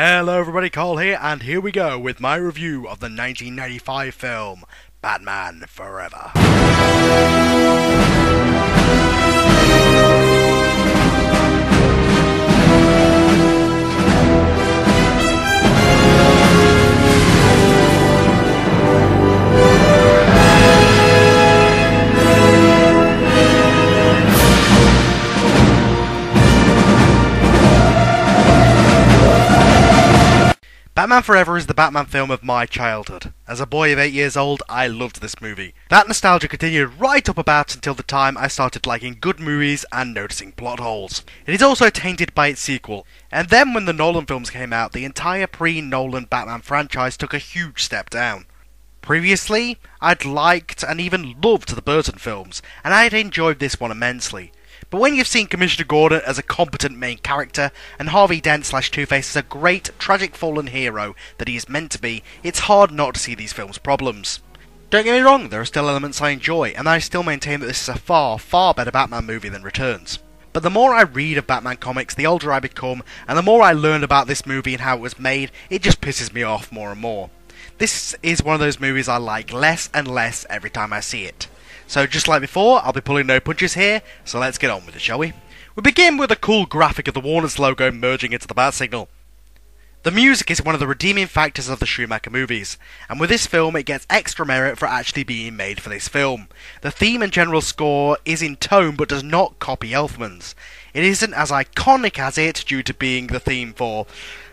Hello everybody, Cole here, and here we go with my review of the 1995 film, Batman Forever. Batman Forever is the Batman film of my childhood. As a boy of 8 years old, I loved this movie. That nostalgia continued right up about until the time I started liking good movies and noticing plot holes. It is also tainted by its sequel, and then when the Nolan films came out, the entire pre-Nolan Batman franchise took a huge step down. Previously, I'd liked and even loved the Burton films, and I'd enjoyed this one immensely. But when you've seen Commissioner Gordon as a competent main character, and Harvey Dent / Two-Face as a great, tragic fallen hero that he is meant to be, it's hard not to see these films' problems. Don't get me wrong, there are still elements I enjoy, and I still maintain that this is a far, far better Batman movie than Returns. But the more I read of Batman comics, the older I become, and the more I learn about this movie and how it was made, it just pisses me off more and more. This is one of those movies I like less and less every time I see it. So just like before, I'll be pulling no punches here, so let's get on with it, shall we? We begin with a cool graphic of the Warner's logo merging into the bat signal. The music is one of the redeeming factors of the Schumacher movies, and with this film it gets extra merit for actually being made for this film. The theme and general score is in tone but does not copy Elfman's. It isn't as iconic as it due to being the theme for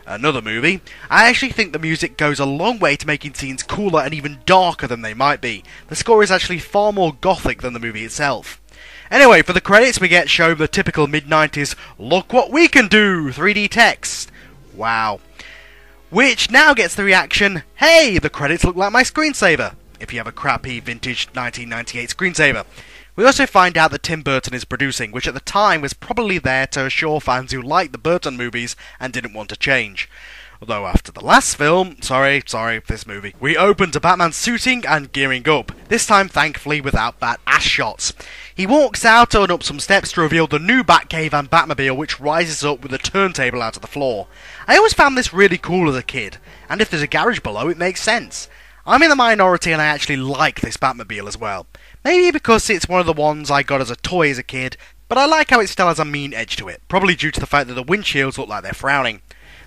another movie. I actually think the music goes a long way to making scenes cooler and even darker than they might be. The score is actually far more gothic than the movie itself. Anyway, for the credits we get shown the typical mid-90s "look what we can do" 3D text. Wow. Which now gets the reaction, "Hey, the credits look like my screensaver," if you have a crappy vintage 1998 screensaver. We also find out that Tim Burton is producing, which at the time was probably there to assure fans who liked the Burton movies and didn't want to change. Although after the last film, this movie, we open to Batman suiting and gearing up, this time thankfully without bat ass shots. He walks out and up some steps to reveal the new Batcave and Batmobile, which rises up with a turntable out of the floor. I always found this really cool as a kid, and if there's a garage below it makes sense. I'm in the minority and I actually like this Batmobile as well. Maybe because it's one of the ones I got as a toy as a kid, but I like how it still has a mean edge to it, probably due to the fact that the windshields look like they're frowning.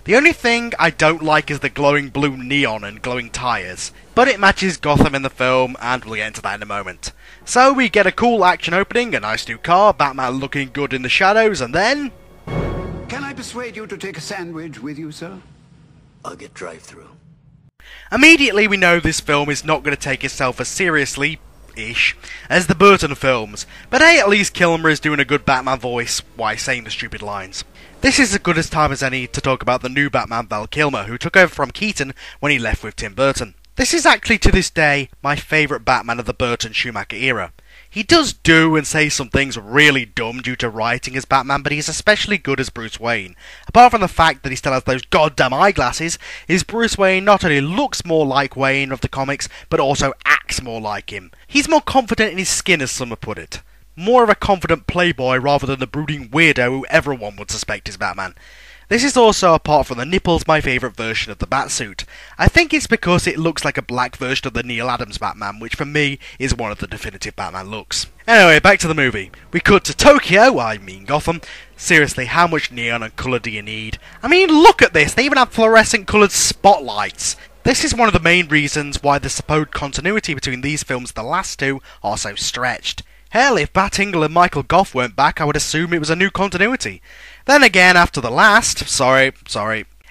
The only thing I don't like is the glowing blue neon and glowing tyres, but it matches Gotham in the film, and we'll get into that in a moment. So we get a cool action opening, a nice new car, Batman looking good in the shadows, and then... Can I persuade you to take a sandwich with you, sir? I'll get drive-through. Immediately we know this film is not going to take itself as seriously-ish as the Burton films, but hey, at least Kilmer is doing a good Batman voice while saying the stupid lines. This is as good a time as any to talk about the new Batman, Val Kilmer, who took over from Keaton when he left with Tim Burton. This is actually to this day my favourite Batman of the Burton-Schumacher era. He does do and say some things really dumb due to writing as Batman, but he's especially good as Bruce Wayne. Apart from the fact that he still has those goddamn eyeglasses, his Bruce Wayne not only looks more like Wayne of the comics, but also acts more like him. He's more confident in his skin, as some have put it. More of a confident playboy rather than the brooding weirdo who everyone would suspect is Batman. This is also, apart from the nipples, my favourite version of the Batsuit. I think it's because it looks like a black version of the Neil Adams Batman, which for me is one of the definitive Batman looks. Anyway, back to the movie. We cut to Tokyo, I mean Gotham. Seriously, how much neon and colour do you need? I mean, look at this, they even have fluorescent coloured spotlights. This is one of the main reasons why the supposed continuity between these films, the last two, are so stretched. Hell, if Bat-Ingle and Michael Gough weren't back, I would assume it was a new continuity. Then again, after the last... Sorry.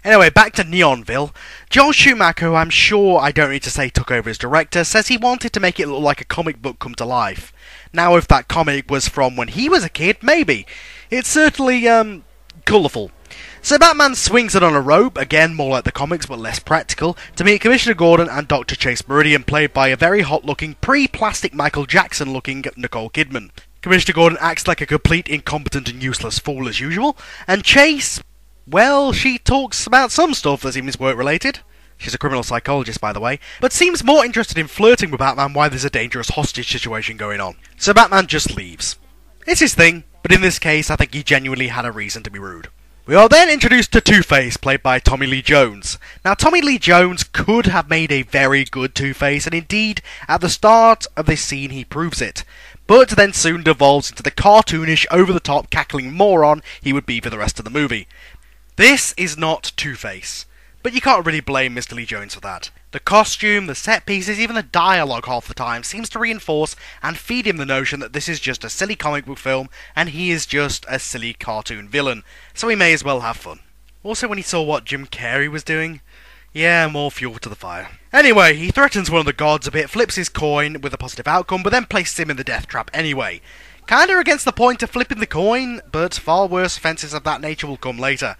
Anyway, back to Neonville. Joel Schumacher, who I'm sure I don't need to say took over as director, says he wanted to make it look like a comic book come to life. Now, if that comic was from when he was a kid, maybe. It's certainly, colourful. So Batman swings it on a rope, again more like the comics but less practical, to meet Commissioner Gordon and Dr. Chase Meridian, played by a very hot-looking, pre-plastic Michael Jackson-looking Nicole Kidman. Commissioner Gordon acts like a complete incompetent and useless fool as usual, and Chase, well, she talks about some stuff that seems work-related. She's a criminal psychologist, by the way, but seems more interested in flirting with Batman while there's a dangerous hostage situation going on. So Batman just leaves. It's his thing, but in this case I think he genuinely had a reason to be rude. We are then introduced to Two-Face, played by Tommy Lee Jones. Now, Tommy Lee Jones could have made a very good Two-Face, and indeed, at the start of this scene he proves it, but then soon devolves into the cartoonish, over-the-top, cackling moron he would be for the rest of the movie. This is not Two-Face, but you can't really blame Mr. Lee Jones for that. The costume, the set pieces, even the dialogue half the time seems to reinforce and feed him the notion that this is just a silly comic book film and he is just a silly cartoon villain, so he may as well have fun. Also, when he saw what Jim Carrey was doing, yeah, more fuel to the fire. Anyway, he threatens one of the gods a bit, flips his coin with a positive outcome, but then places him in the death trap anyway. Kinda against the point of flipping the coin, but far worse offences of that nature will come later.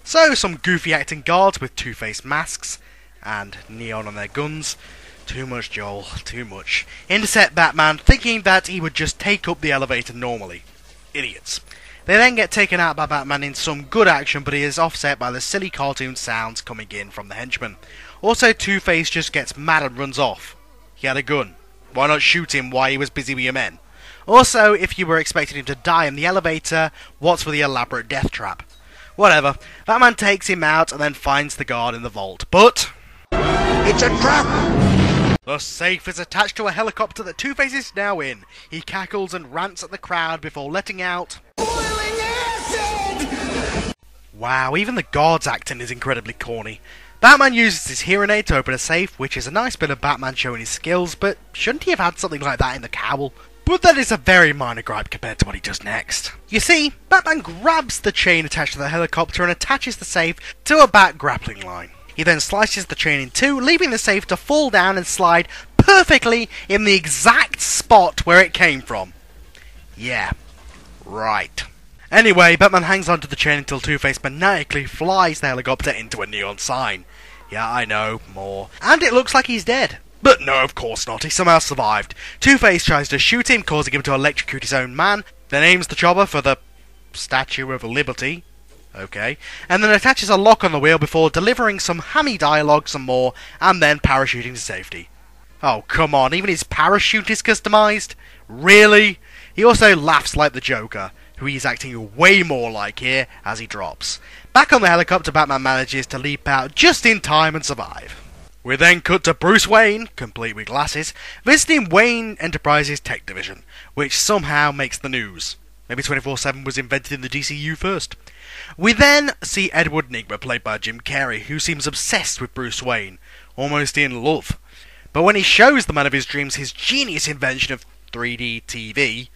So, some goofy acting guards with two-faced masks and neon on their guns. Too much, Joel, too much. Intercept Batman, thinking that he would just take up the elevator normally. Idiots. They then get taken out by Batman in some good action, but he is offset by the silly cartoon sounds coming in from the henchmen. Also, Two-Face just gets mad and runs off. He had a gun. Why not shoot him while he was busy with your men? Also, if you were expecting him to die in the elevator, what's with the elaborate death trap? Whatever. Batman takes him out and then finds the guard in the vault, but It's a trap! the safe is attached to a helicopter that Two-Face is now in. He cackles and rants at the crowd before letting out Boiling acid! wow, even the guard's acting is incredibly corny. Batman uses his hearing aid to open a safe, which is a nice bit of Batman showing his skills, but shouldn't he have had something like that in the cowl? But that is a very minor gripe compared to what he does next. You see, Batman grabs the chain attached to the helicopter and attaches the safe to a bat grappling line. He then slices the chain in two, leaving the safe to fall down and slide perfectly in the exact spot where it came from. Yeah, right. Anyway, Batman hangs onto the chain until Two-Face maniacally flies the helicopter into a neon sign. Yeah, I know, more. And it looks like he's dead. But no, of course not, he somehow survived. Two-Face tries to shoot him, causing him to electrocute his own man, then aims the chopper for the Statue of Liberty. Okay. And then attaches a lock on the wheel before delivering some hammy dialogue some more, and then parachuting to safety. Oh, come on, even his parachute is customised? Really? He also laughs like the Joker, who he's acting way more like here as he drops. Back on the helicopter, Batman manages to leap out just in time and survive. We then cut to Bruce Wayne, complete with glasses, visiting Wayne Enterprises' tech division, which somehow makes the news. Maybe 24/7 was invented in the DCU first. We then see Edward Nygma, played by Jim Carrey, who seems obsessed with Bruce Wayne, almost in love. But when he shows the man of his dreams his genius invention of 3D TV,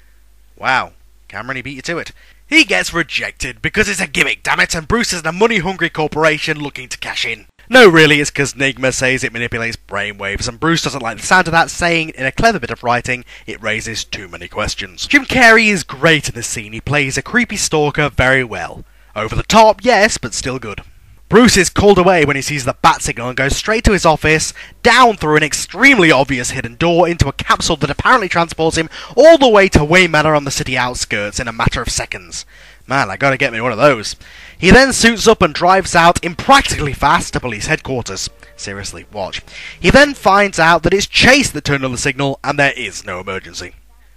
wow, Cameron, he beat you to it. He gets rejected because it's a gimmick, damn it, and Bruce is a money-hungry corporation looking to cash in. No, really, it's because Nygma says it manipulates brainwaves, and Bruce doesn't like the sound of that, saying, in a clever bit of writing, it raises too many questions. Jim Carrey is great in this scene. He plays a creepy stalker very well. Over the top, yes, but still good. Bruce is called away when he sees the bat signal and goes straight to his office, down through an extremely obvious hidden door into a capsule that apparently transports him all the way to Wayne Manor on the city outskirts in a matter of seconds. Man, I gotta get me one of those. He then suits up and drives out impractically fast to police headquarters. Seriously, watch. He then finds out that it's Chase that turned on the signal and there is no emergency.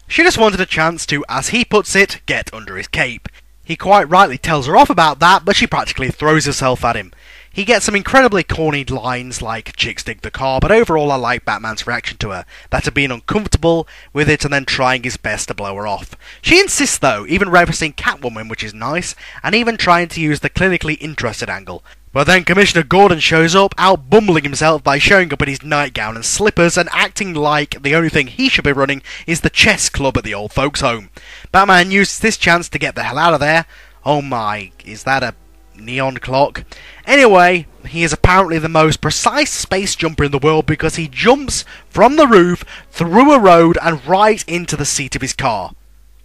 She just wanted a chance to, as he puts it, get under his cape. He quite rightly tells her off about that, but she practically throws herself at him. He gets some incredibly corny lines like, chicks dig the car, but overall I like Batman's reaction to her, that of being uncomfortable with it and then trying his best to blow her off. She insists though, even referencing Catwoman, which is nice, and even trying to use the clinically interested angle. But then Commissioner Gordon shows up, out bumbling himself by showing up in his nightgown and slippers and acting like the only thing he should be running is the chess club at the old folks' home. Batman uses this chance to get the hell out of there. Oh my, is that a neon clock? Anyway, he is apparently the most precise space jumper in the world because he jumps from the roof, through a road, and right into the seat of his car.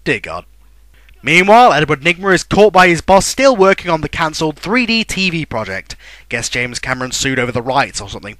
Dear God. Meanwhile, Edward Nygma is caught by his boss still working on the cancelled 3D TV project. Guess James Cameron sued over the rights or something.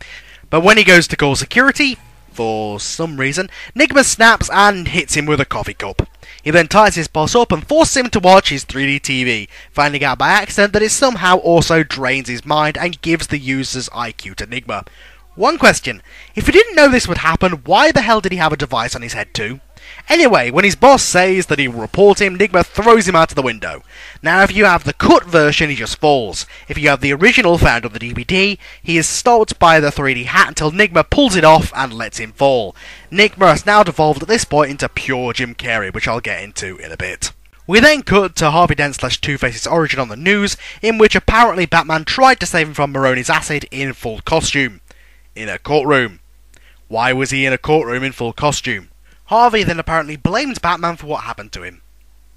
But when he goes to call security, for some reason, Nygma snaps and hits him with a coffee cup. He then ties his boss up and forces him to watch his 3D TV, finding out by accident that it somehow also drains his mind and gives the user's IQ to Nygma. One question, if he didn't know this would happen, why the hell did he have a device on his head too? Anyway, when his boss says that he will report him, Nigma throws him out of the window. Now, if you have the cut version, he just falls. If you have the original found on the DVD, he is stopped by the 3D hat until Nigma pulls it off and lets him fall. Nigma has now devolved at this point into pure Jim Carrey, which I'll get into in a bit. We then cut to Harvey Dent / Two-Face's origin on the news, in which apparently Batman tried to save him from Maroni's acid in full costume. In a courtroom. Why was he in a courtroom in full costume? Harvey then apparently blames Batman for what happened to him.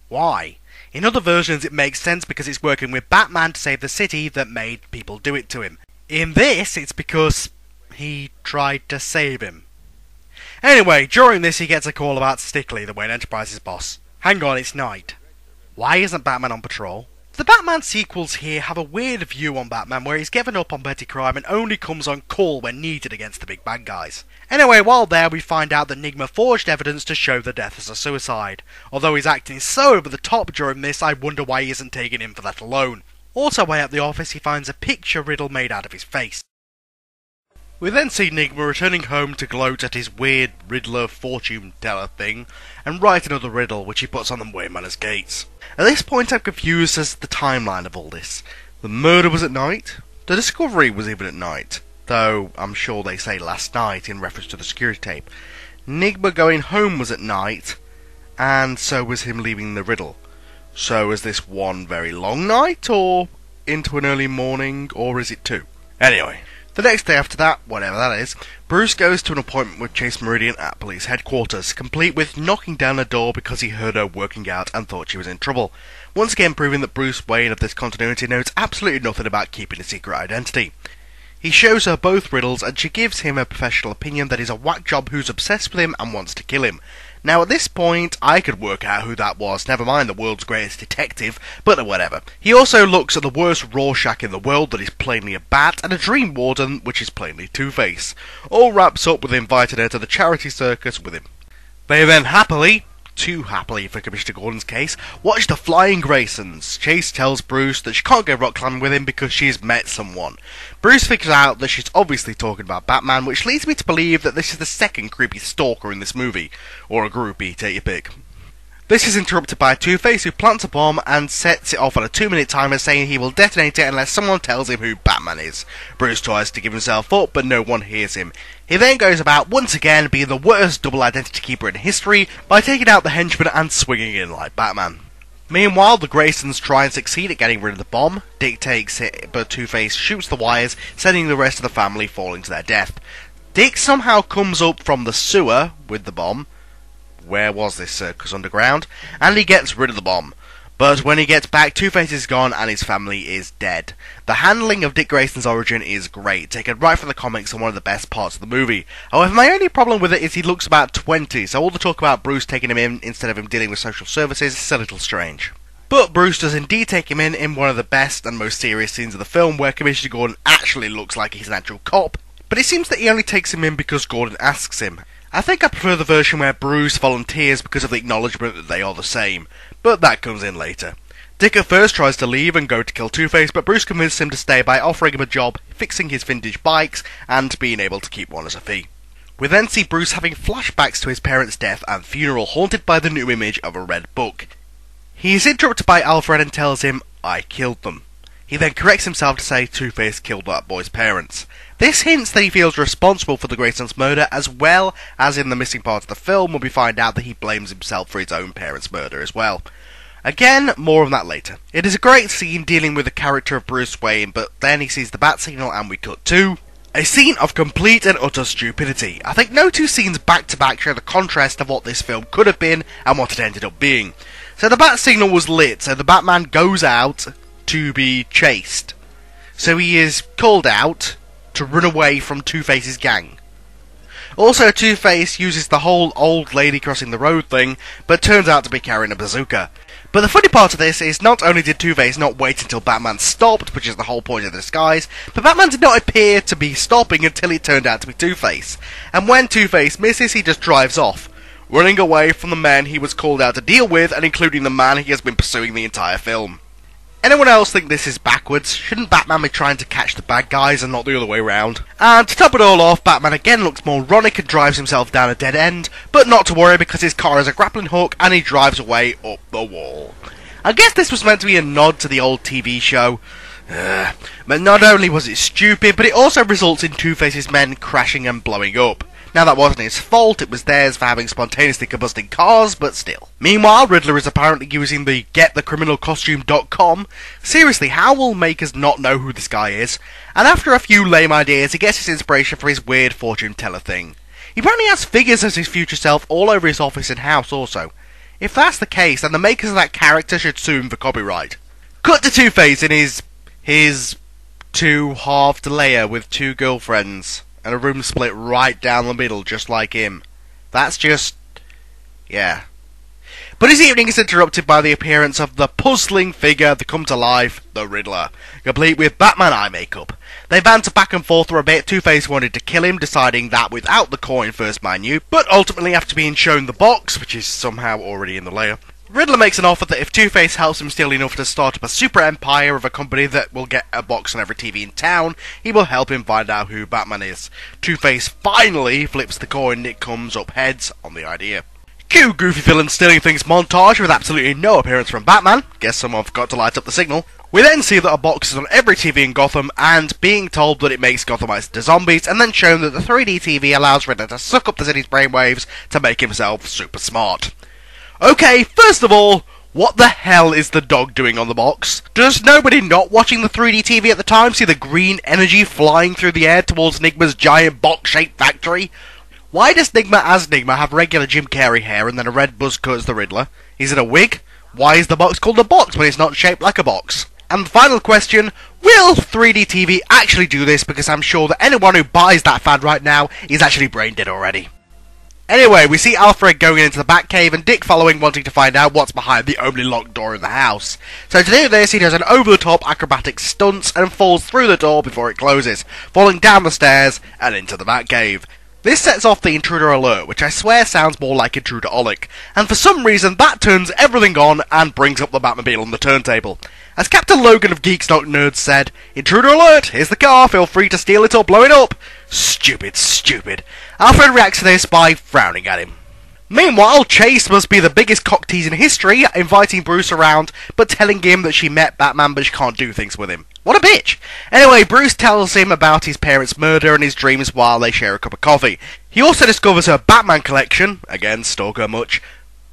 Why? In other versions it makes sense because it's working with Batman to save the city that made people do it to him. In this, it's because he tried to save him. Anyway, during this he gets a call about Stickley, the Wayne Enterprises boss. Hang on, it's night. Why isn't Batman on patrol? The Batman sequels here have a weird view on Batman where he's given up on petty crime and only comes on call when needed against the big bad guys. Anyway, while there we find out that Nigma forged evidence to show the death as a suicide. Although he's acting so over the top during this, I wonder why he isn't taken in for that alone. Also way at the office he finds a picture riddle made out of his face. We then see Nigma returning home to gloat at his weird Riddler fortune teller thing, and write another riddle which he puts on the Wayne Manor's gates. At this point I'm confused as to the timeline of all this. The murder was at night, the discovery was even at night, though I'm sure they say last night in reference to the security tape. Nigma going home was at night, and so was him leaving the riddle. So is this one very long night, or into an early morning, or is it two? Anyway. The next day after that, whatever that is, Bruce goes to an appointment with Chase Meridian at police headquarters, complete with knocking down the door because he heard her working out and thought she was in trouble. Once again proving that Bruce Wayne of this continuity knows absolutely nothing about keeping a secret identity. He shows her both riddles and she gives him a professional opinion that he's a whack job who's obsessed with him and wants to kill him. Now at this point, I could work out who that was, never mind the world's greatest detective, but whatever. He also looks at the worst Rorschach in the world that is plainly a bat, and a Dream Warden which is plainly Two-Face. All wraps up with inviting her to the charity circus with him. They then happily, too happily for Commissioner Gordon's case, watch the Flying Graysons. Chase tells Bruce that she can't go rock climbing with him because she's met someone. Bruce figures out that she's obviously talking about Batman, which leads me to believe that this is the second creepy stalker in this movie. Or a groupie, take your pick. This is interrupted by Two-Face, who plants a bomb and sets it off on a 2-minute timer, saying he will detonate it unless someone tells him who Batman is. Bruce tries to give himself up, but no one hears him. He then goes about, once again, being the worst double identity keeper in history, by taking out the henchman and swinging in like Batman. Meanwhile, the Graysons try and succeed at getting rid of the bomb. Dick takes it, but Two-Face shoots the wires, sending the rest of the family falling to their death. Dick somehow comes up from the sewer with the bomb. Where was this circus underground? And he gets rid of the bomb. But when he gets back, Two-Face is gone and his family is dead. The handling of Dick Grayson's origin is great, taken right from the comics and one of the best parts of the movie. However, my only problem with it is he looks about 20, so all the talk about Bruce taking him in instead of him dealing with social services is a little strange. But Bruce does indeed take him in one of the best and most serious scenes of the film, where Commissioner Gordon actually looks like he's an actual cop. But it seems that he only takes him in because Gordon asks him. I think I prefer the version where Bruce volunteers because of the acknowledgement that they are the same, but that comes in later. Dick at first tries to leave and go to kill Two-Face, but Bruce convinces him to stay by offering him a job fixing his vintage bikes and being able to keep one as a fee. We then see Bruce having flashbacks to his parents' death and funeral, haunted by the new image of a red book. He is interrupted by Alfred and tells him, "I killed them." He then corrects himself to say Two-Face killed that boy's parents. This hints that he feels responsible for the Graysons' murder, as well as in the missing part of the film when we find out that he blames himself for his own parents' murder as well. Again, more on that later. It is a great scene dealing with the character of Bruce Wayne, but then he sees the bat signal and we cut to a scene of complete and utter stupidity. I think no two scenes back to back show the contrast of what this film could have been and what it ended up being. So the bat signal was lit, so the Batman goes out to be chased. So he is called out to run away from Two-Face's gang. Also, Two-Face uses the whole old lady crossing the road thing, but turns out to be carrying a bazooka. But the funny part of this is not only did Two-Face not wait until Batman stopped, which is the whole point of the disguise, but Batman did not appear to be stopping until it turned out to be Two-Face. And when Two-Face misses, he just drives off, running away from the men he was called out to deal with, and including the man he has been pursuing the entire film. Anyone else think this is backwards? Shouldn't Batman be trying to catch the bad guys and not the other way round? And to top it all off, Batman again looks moronic and drives himself down a dead end, but not to worry because his car is a grappling hook and he drives away up the wall. I guess this was meant to be a nod to the old TV show. But not only was it stupid, but it also results in Two-Face's men crashing and blowing up. Now that wasn't his fault, it was theirs for having spontaneously combusting cars, but still. Meanwhile, Riddler is apparently using the getthecriminalcostume.com. Seriously, how will makers not know who this guy is? And after a few lame ideas, he gets his inspiration for his weird fortune teller thing. He apparently has figures as his future self all over his office and house also. If that's the case, then the makers of that character should sue him for copyright. Cut to Two-Face in his two-halved layer with two girlfriends. And a room split right down the middle, just like him. That's just... yeah. But his evening is interrupted by the appearance of the puzzling figure that come to life, the Riddler, complete with Batman eye makeup. They banter back and forth for a bit. Two-Face wanted to kill him, deciding that without the coin first man knew, but ultimately after being shown the box, which is somehow already in the layer, Riddler makes an offer that if Two-Face helps him steal enough to start up a super empire of a company that will get a box on every TV in town, he will help him find out who Batman is. Two-Face finally flips the coin and it comes up heads on the idea. Cue goofy villain stealing things montage with absolutely no appearance from Batman. Guess someone forgot to light up the signal. We then see that a box is on every TV in Gotham and being told that it makes Gothamites into zombies, and then shown that the 3D TV allows Riddler to suck up the city's brainwaves to make himself super smart. Okay, first of all, what the hell is the dog doing on the box? Does nobody not watching the 3D TV at the time see the green energy flying through the air towards Nigma's giant box-shaped factory? Why does Nigma as Nigma have regular Jim Carrey hair and then a red buzz cut as the Riddler? Is it a wig? Why is the box called a box when it's not shaped like a box? And the final question, will 3D TV actually do this? Because I'm sure that anyone who buys that fad right now is actually brain dead already. Anyway, we see Alfred going into the Batcave and Dick following, wanting to find out what's behind the only locked door in the house. So to do this, he does an over-the-top acrobatic stunts and falls through the door before it closes, falling down the stairs and into the Batcave. This sets off the intruder alert, which I swear sounds more like intruderolic, and for some reason that turns everything on and brings up the Batmobile on the turntable. As Captain Logan of Geeks Not Nerds said, "Intruder alert, here's the car, feel free to steal it or blow it up." Stupid, stupid. Alfred reacts to this by frowning at him. Meanwhile, Chase must be the biggest cock tease in history, inviting Bruce around, but telling him that she met Batman but she can't do things with him. What a bitch! Anyway, Bruce tells him about his parents' murder and his dreams while they share a cup of coffee. He also discovers her Batman collection, again, stalker much.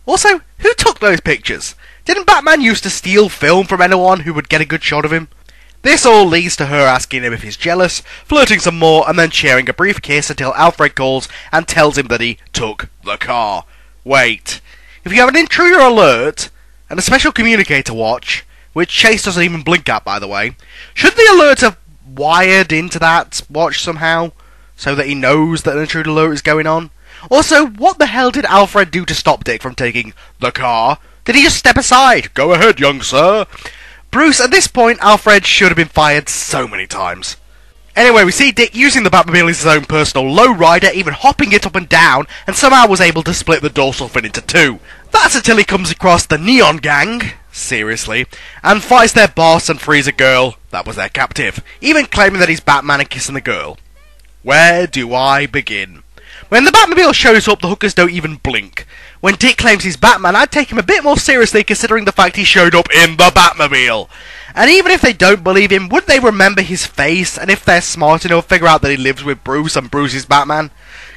Also, who took those pictures? Didn't Batman used to steal film from anyone who would get a good shot of him? This all leads to her asking him if he's jealous, flirting some more, and then sharing a brief kiss until Alfred calls and tells him that he took the car. Wait, if you have an intruder alert and a special communicator watch, which Chase doesn't even blink at by the way, should the alert have wired into that watch somehow, so that he knows that an intruder alert is going on? Also, what the hell did Alfred do to stop Dick from taking the car? Did he just step aside? Go ahead, young sir. Bruce, at this point, Alfred should have been fired so many times. Anyway, we see Dick using the Batmobile as his own personal lowrider, even hopping it up and down, and somehow was able to split the dorsal fin into two. That's until he comes across the Neon Gang, seriously, and fights their boss and frees a girl that was their captive, even claiming that he's Batman and kissing the girl. Where do I begin? When the Batmobile shows up, the hookers don't even blink. When Dick claims he's Batman, I'd take him a bit more seriously considering the fact he showed up in the Batmobile. And even if they don't believe him, would they remember his face? And if they're smart enough, figure out that he lives with Bruce and Bruce is Batman?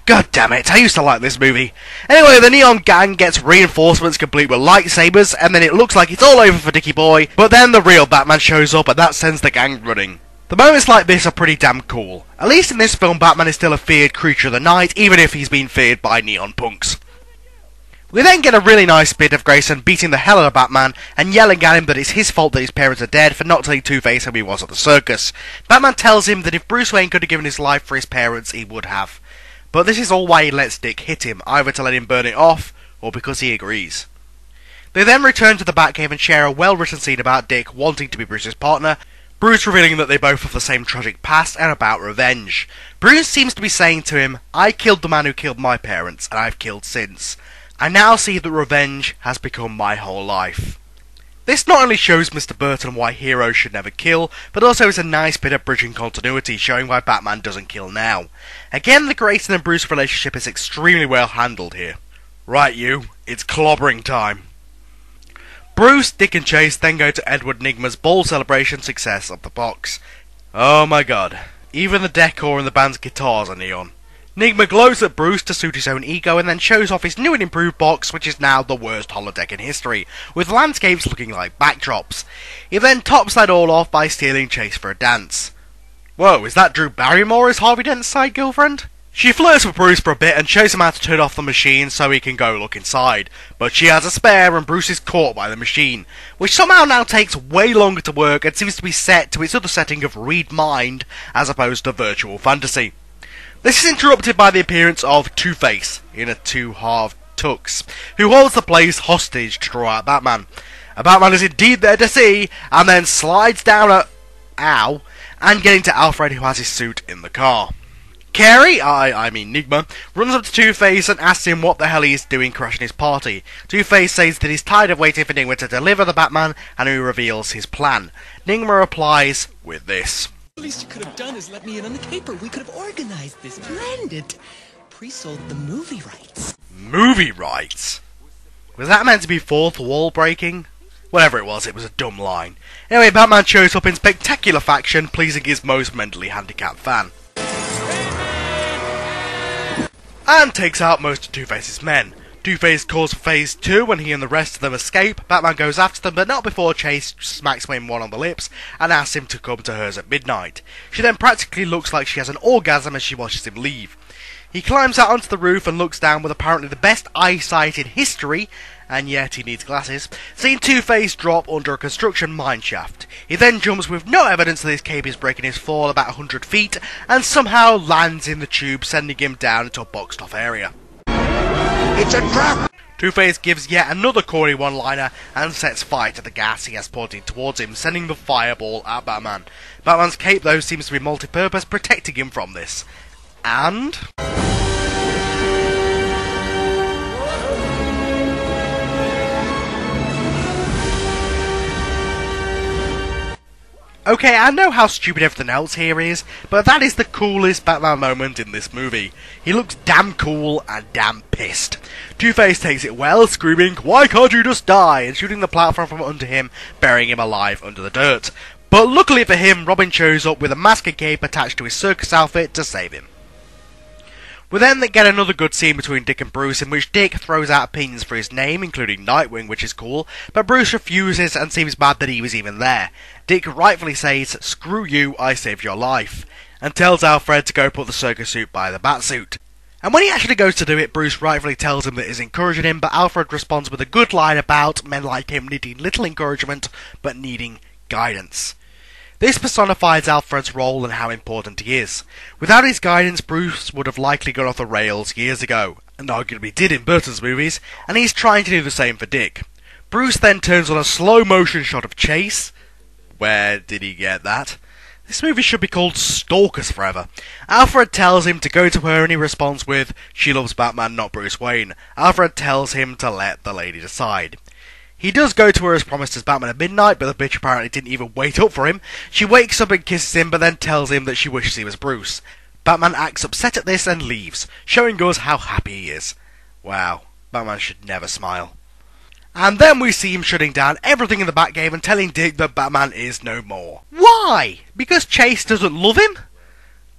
God damn it, I used to like this movie. Anyway, the Neon Gang gets reinforcements complete with lightsabers, and then it looks like it's all over for Dickie Boy, but then the real Batman shows up and that sends the gang running. The moments like this are pretty damn cool. At least in this film, Batman is still a feared creature of the night, even if he's been feared by neon punks. We then get a really nice bit of Grayson beating the hell out of Batman and yelling at him that it's his fault that his parents are dead for not telling Two-Face who he was at the circus. Batman tells him that if Bruce Wayne could have given his life for his parents, he would have. But this is all why he lets Dick hit him, either to let him burn it off, or because he agrees. They then return to the Batcave and share a well-written scene about Dick wanting to be Bruce's partner, Bruce revealing that they both have the same tragic past and about revenge. Bruce seems to be saying to him, "I killed the man who killed my parents, and I've killed since. I now see that revenge has become my whole life." This not only shows Mr. Burton why heroes should never kill, but also is a nice bit of bridging continuity, showing why Batman doesn't kill now. Again, the Grayson and Bruce relationship is extremely well handled here. Right you, it's clobbering time. Bruce, Dick and Chase then go to Edward Nygma's ball celebration success of the box. Oh my god, even the decor and the band's guitars are neon. Nygma glows at Bruce to suit his own ego and then shows off his new and improved box, which is now the worst holodeck in history, with landscapes looking like backdrops. He then tops that all off by stealing Chase for a dance. Whoa, is that Drew Barrymore as Harvey Dent's side girlfriend? She flirts with Bruce for a bit and shows him how to turn off the machine so he can go look inside, but she has a spare and Bruce is caught by the machine, which somehow now takes way longer to work and seems to be set to its other setting of read mind as opposed to virtual fantasy. This is interrupted by the appearance of Two-Face, in a two-halved tux, who holds the place hostage to draw out Batman. Batman is indeed there to see, and then slides down and getting to Alfred, who has his suit in the car. Carey, I mean Nygma, runs up to Two-Face and asks him what the hell he is doing crashing his party. Two-Face says that he's tired of waiting for Nygma to deliver the Batman, and he reveals his plan. Nygma replies with this. The least you could have done is let me in on the caper. We could have organized this, planned it, pre-sold the movie rights. Movie rights? Was that meant to be fourth wall breaking? Whatever it was a dumb line. Anyway, Batman shows up in spectacular fashion, pleasing his most mentally handicapped fan. And takes out most of Two-Face's men. Two-Face calls for phase 2 when he and the rest of them escape. Batman goes after them, but not before Chase smacks him one on the lips and asks him to come to hers at midnight. She then practically looks like she has an orgasm as she watches him leave. He climbs out onto the roof and looks down with apparently the best eyesight in history, and yet he needs glasses, seeing Two-Face drop under a construction mineshaft. He then jumps with no evidence that his cape is breaking his fall about 100 feet, and somehow lands in the tube, sending him down into a boxed off area. It's a trap! Two-Face gives yet another corny one-liner and sets fire to the gas he has pointing towards him, sending the fireball at Batman. Batman's cape, though, seems to be multi-purpose, protecting him from this. And... okay, I know how stupid everything else here is, but that is the coolest Batman moment in this movie. He looks damn cool and damn pissed. Two-Face takes it well, screaming, "Why can't you just die?" and shooting the platform from under him, burying him alive under the dirt. But luckily for him, Robin shows up with a mask and cape attached to his circus outfit to save him. We then get another good scene between Dick and Bruce, in which Dick throws out opinions for his name, including Nightwing, which is cool, but Bruce refuses and seems mad that he was even there. Dick rightfully says, "Screw you, I saved your life," and tells Alfred to go put the circus suit by the Batsuit. And when he actually goes to do it, Bruce rightfully tells him that he's encouraging him, but Alfred responds with a good line about men like him needing little encouragement, but needing guidance. This personifies Alfred's role and how important he is. Without his guidance, Bruce would have likely gone off the rails years ago, and arguably did in Burton's movies, and he's trying to do the same for Dick. Bruce then turns on a slow motion shot of Chase. Where did he get that? This movie should be called Stalkers Forever. Alfred tells him to go to her and he responds with, "She loves Batman, not Bruce Wayne." Alfred tells him to let the lady decide. He does go to her as promised as Batman at midnight, but the bitch apparently didn't even wait up for him. She wakes up and kisses him, but then tells him that she wishes he was Bruce. Batman acts upset at this and leaves, showing us how happy he is. Wow, Batman should never smile. And then we see him shutting down everything in the Batcave and telling Dick that Batman is no more. Why? Because Chase doesn't love him?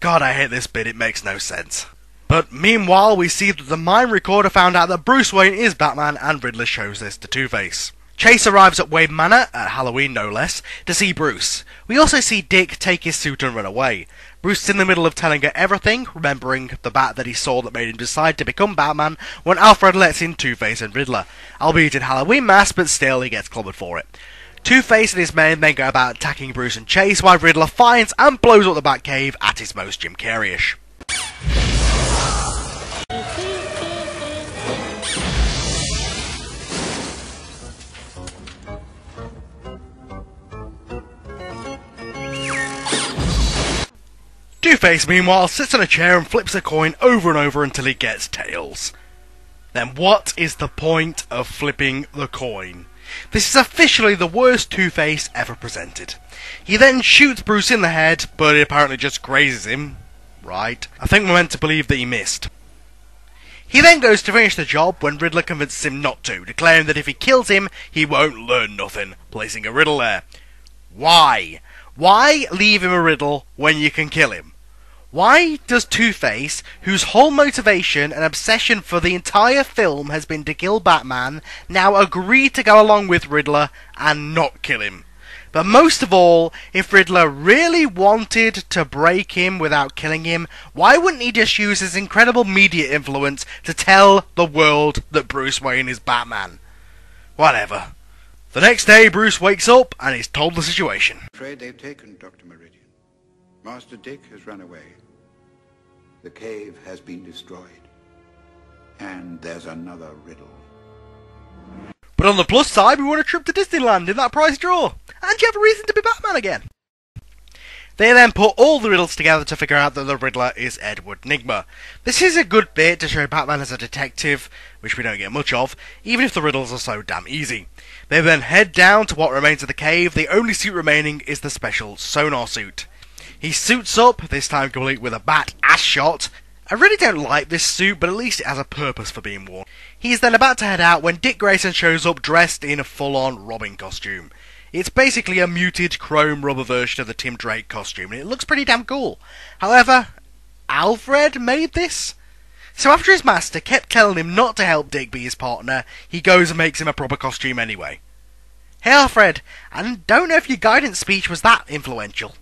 God, I hate this bit, it makes no sense. But meanwhile, we see that the mine recorder found out that Bruce Wayne is Batman, and Riddler shows this to Two-Face. Chase arrives at Wayne Manor, at Halloween no less, to see Bruce. We also see Dick take his suit and run away. Bruce is in the middle of telling her everything, remembering the bat that he saw that made him decide to become Batman, when Alfred lets in Two-Face and Riddler. Albeit in Halloween masks, but still he gets clobbered for it. Two-Face and his men then go about attacking Bruce and Chase, while Riddler finds and blows up the Batcave at his most Jim Carrey-ish. Two-Face, meanwhile, sits on a chair and flips a coin over and over until he gets tails. Then what is the point of flipping the coin? This is officially the worst Two-Face ever presented. He then shoots Bruce in the head, but it apparently just grazes him. Right. I think we're meant to believe that he missed. He then goes to finish the job when Riddler convinces him not to, declaring that if he kills him, he won't learn nothing, placing a riddle there. Why? Why leave him a riddle when you can kill him? Why does Two-Face, whose whole motivation and obsession for the entire film has been to kill Batman, now agree to go along with Riddler and not kill him? But most of all, if Riddler really wanted to break him without killing him, why wouldn't he just use his incredible media influence to tell the world that Bruce Wayne is Batman? Whatever. The next day, Bruce wakes up and is told the situation. I'm afraid they've taken Dr. Meridian. Master Dick has run away. The cave has been destroyed. And there's another riddle. But on the plus side, we won a trip to Disneyland in that prize draw. And you have a reason to be Batman again. They then put all the riddles together to figure out that the Riddler is Edward Nygma. This is a good bit to show Batman as a detective, which we don't get much of, even if the riddles are so damn easy. They then head down to what remains of the cave. The only suit remaining is the special sonar suit. He suits up, this time complete with a bat ass shot. I really don't like this suit, but at least it has a purpose for being worn. He's then about to head out when Dick Grayson shows up dressed in a full-on Robin costume. It's basically a muted chrome rubber version of the Tim Drake costume, and it looks pretty damn cool. However, Alfred made this? So after his master kept telling him not to help Dick be his partner, he goes and makes him a proper costume anyway. Hey Alfred, I don't know if your guidance speech was that influential.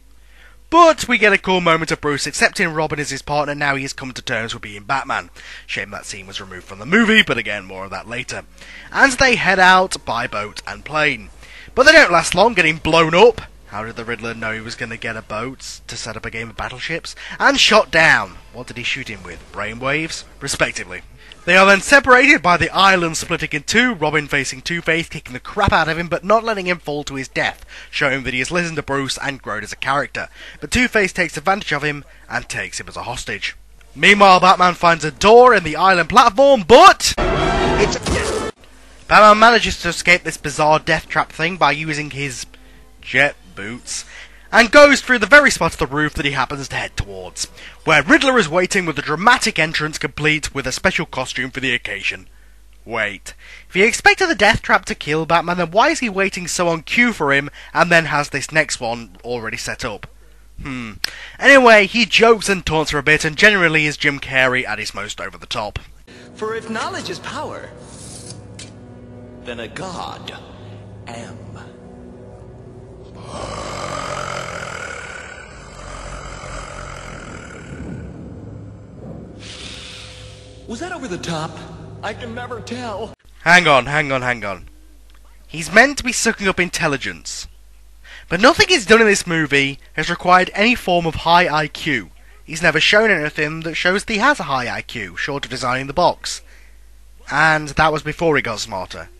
But we get a cool moment of Bruce accepting Robin as his partner now he has come to terms with being Batman. Shame that scene was removed from the movie, but again, more of that later. And they head out by boat and plane. But they don't last long, getting blown up. How did the Riddler know he was going to get a boat to set up a game of battleships? And shot down. What did he shoot him with? Brainwaves? Respectively. They are then separated by the island splitting in two, Robin facing Two-Face, kicking the crap out of him but not letting him fall to his death, showing that he has listened to Bruce and grown as a character. But Two-Face takes advantage of him and takes him as a hostage. Meanwhile, Batman finds a door in the island platform, but Batman manages to escape this bizarre death trap thing by using his jet boots, and goes through the very spot of the roof that he happens to head towards, where Riddler is waiting with a dramatic entrance complete with a special costume for the occasion. Wait, if he expected the death trap to kill Batman, then why is he waiting so on cue for him and then has this next one already set up? Anyway, he jokes and taunts for a bit and generally is Jim Carrey at his most over the top. For if knowledge is power, then a god am. Was that over the top? I can never tell. Hang on. He's meant to be sucking up intelligence. But nothing he's done in this movie has required any form of high IQ. He's never shown anything that shows that he has a high IQ, short of designing the box. And that was before he got smarter.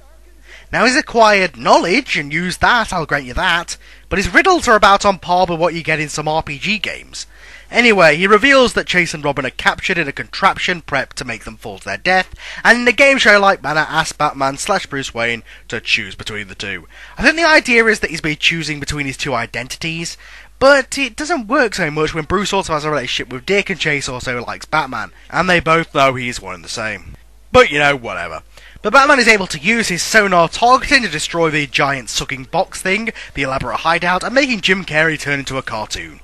Now he's acquired knowledge and used that, I'll grant you that, but his riddles are about on par with what you get in some RPG games. Anyway, he reveals that Chase and Robin are captured in a contraption prepped to make them fall to their death, and in a game show-like manner asks Batman/Bruce Wayne to choose between the two. I think the idea is that he's been choosing between his two identities, but it doesn't work so much when Bruce also has a relationship with Dick and Chase also likes Batman, and they both know he's one and the same. But you know, whatever. But Batman is able to use his sonar targeting to destroy the giant sucking box thing, the elaborate hideout, and making Jim Carrey turn into a cartoon.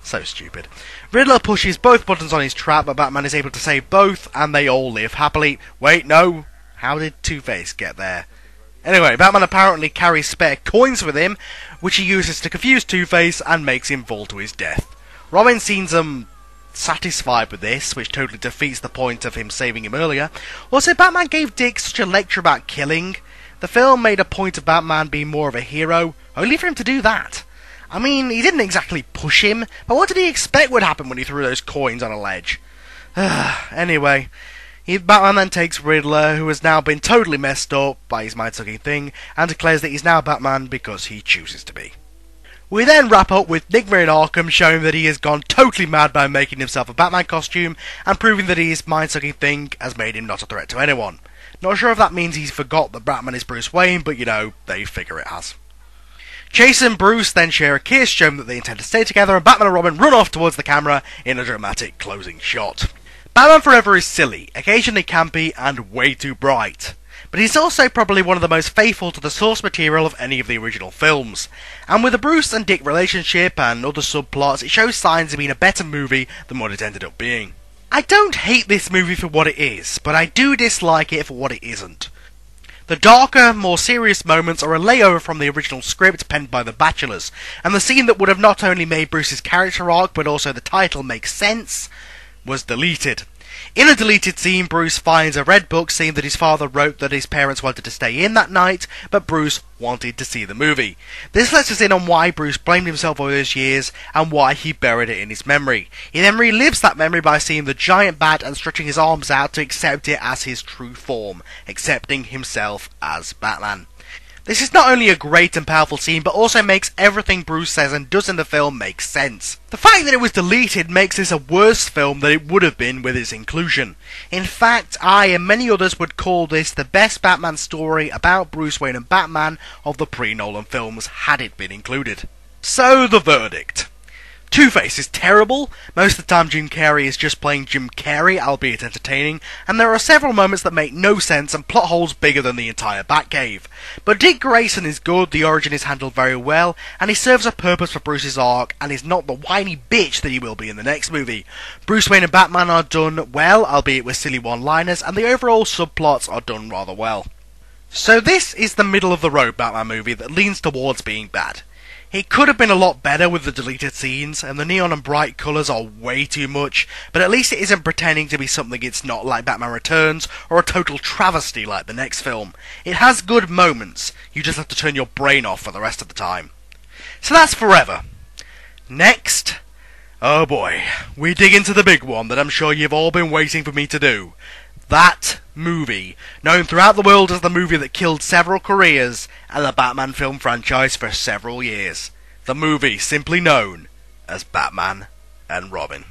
So stupid. Riddler pushes both buttons on his trap, but Batman is able to save both, and they all live happily. Wait, no. How did Two-Face get there? Anyway, Batman apparently carries spare coins with him, which he uses to confuse Two-Face and makes him fall to his death. Robin seems satisfied with this, which totally defeats the point of him saving him earlier. Also, Batman gave Dick such a lecture about killing. The film made a point of Batman being more of a hero, only for him to do that. I mean, he didn't exactly push him, but what did he expect would happen when he threw those coins on a ledge? Anyway, Batman then takes Riddler, who has now been totally messed up by his mind-sucking thing, and declares that he's now Batman because he chooses to be. We then wrap up with Nygma in Arkham showing that he has gone totally mad by making himself a Batman costume, and proving that his mind-sucking thing has made him not a threat to anyone. Not sure if that means he's forgot that Batman is Bruce Wayne, but you know, they figure it has. Chase and Bruce then share a kiss, showing that they intend to stay together, and Batman and Robin run off towards the camera in a dramatic closing shot. Batman Forever is silly, occasionally campy, and way too bright. But he's also probably one of the most faithful to the source material of any of the original films. And with the Bruce and Dick relationship and other subplots, it shows signs of being a better movie than what it ended up being. I don't hate this movie for what it is, but I do dislike it for what it isn't. The darker, more serious moments are a layover from the original script penned by the Bachelors, and the scene that would have not only made Bruce's character arc, but also the title make sense, was deleted. In a deleted scene, Bruce finds a red book saying that his father wrote that his parents wanted to stay in that night, but Bruce wanted to see the movie. This lets us in on why Bruce blamed himself over those years, and why he buried it in his memory. He then relives that memory by seeing the giant bat and stretching his arms out to accept it as his true form, accepting himself as Batman. This is not only a great and powerful scene, but also makes everything Bruce says and does in the film make sense. The fact that it was deleted makes this a worse film than it would have been with its inclusion. In fact, I and many others would call this the best Batman story about Bruce Wayne and Batman of the pre-Nolan films had it been included. So, the verdict. Two-Face is terrible, most of the time Jim Carrey is just playing Jim Carrey, albeit entertaining, and there are several moments that make no sense and plot holes bigger than the entire Batcave. But Dick Grayson is good, the origin is handled very well, and he serves a purpose for Bruce's arc, and is not the whiny bitch that he will be in the next movie. Bruce Wayne and Batman are done well, albeit with silly one-liners, and the overall subplots are done rather well. So this is the middle-of-the-road Batman movie that leans towards being bad. It could have been a lot better with the deleted scenes, and the neon and bright colours are way too much, but at least it isn't pretending to be something it's not, like Batman Returns, or a total travesty like the next film. It has good moments, you just have to turn your brain off for the rest of the time. So that's Forever. Next, oh boy, we dig into the big one that I'm sure you've all been waiting for me to do. That movie, known throughout the world as the movie that killed several careers and the Batman film franchise for several years. The movie simply known as Batman and Robin.